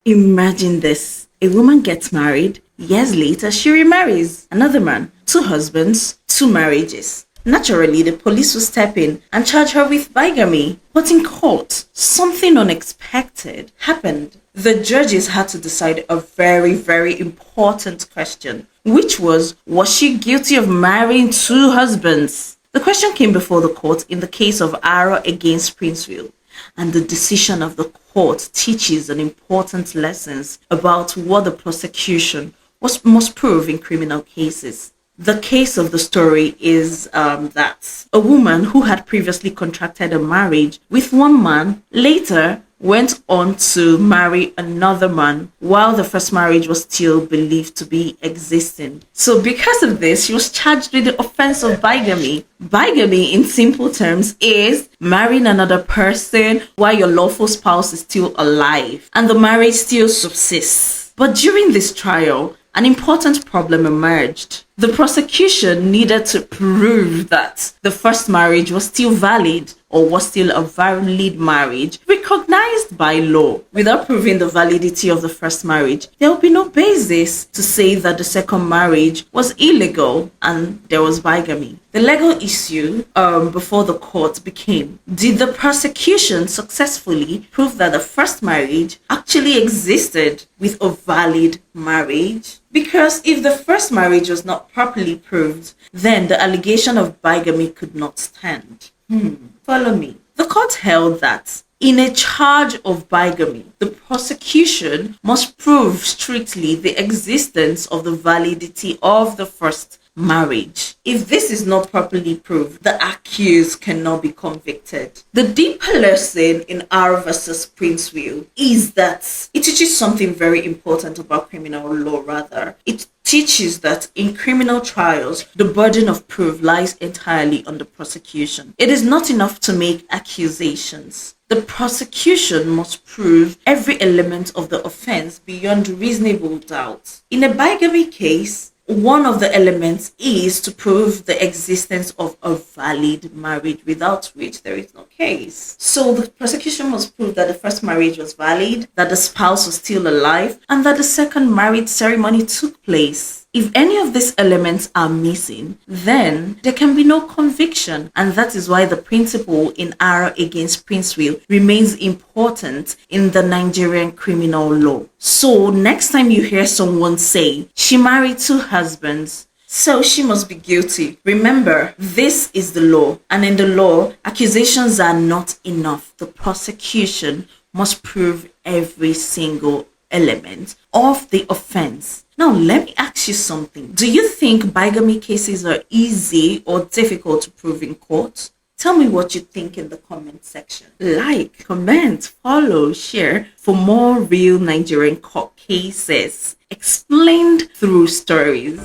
Imagine this. A woman gets married. Years later, she remarries another man. Two husbands, two marriages. Naturally, the police will step in and charge her with bigamy. But in court, something unexpected happened. The judges had to decide a very, very important question, which was she guilty of marrying two husbands? The question came before the court in the case of Ara against Princewill, and the decision of the court teaches an important lessons about what the prosecution must prove in criminal cases. The case of the story is that a woman who had previously contracted a marriage with one man later went on to marry another man while the first marriage was still believed to be existing. So because of this, she was charged with the offense of bigamy. Bigamy, in simple terms, is marrying another person while your lawful spouse is still alive and the marriage still subsists. But during this trial, an important problem emerged. The prosecution needed to prove that the first marriage was still valid or was still a valid marriage recognized by law. Without proving the validity of the first marriage, there would be no basis to say that the second marriage was illegal and there was bigamy. The legal issue before the court became, did the prosecution successfully prove that the first marriage actually existed with a valid marriage? Because if the first marriage was not properly proved, then the allegation of bigamy could not stand. Follow me. The court held that in a charge of bigamy, the prosecution must prove strictly the existence of the validity of the first marriage. If this is not properly proved, the accused cannot be convicted. The deeper lesson in R versus Princewill is that it teaches something very important about criminal law, rather. It teaches that in criminal trials, the burden of proof lies entirely on the prosecution. It is not enough to make accusations. The prosecution must prove every element of the offense beyond reasonable doubt. In a bigamy case, one of the elements is to prove the existence of a valid marriage, without which there is no case. So the prosecution must prove that the first marriage was valid, that the spouse was still alive, and that the second marriage ceremony took place. If any of these elements are missing, then there can be no conviction, and that is why the principle in R against Princewill remains important in the Nigerian criminal law. So next time you hear someone say, she married two husbands, so she must be guilty, remember, this is the law, and in the law, accusations are not enough. The prosecution must prove every single element of the offense. Now, let me ask you something. Do you think bigamy cases are easy or difficult to prove in court? Tell me what you think in the comment section. Like, comment, follow, share for more real Nigerian court cases explained through stories.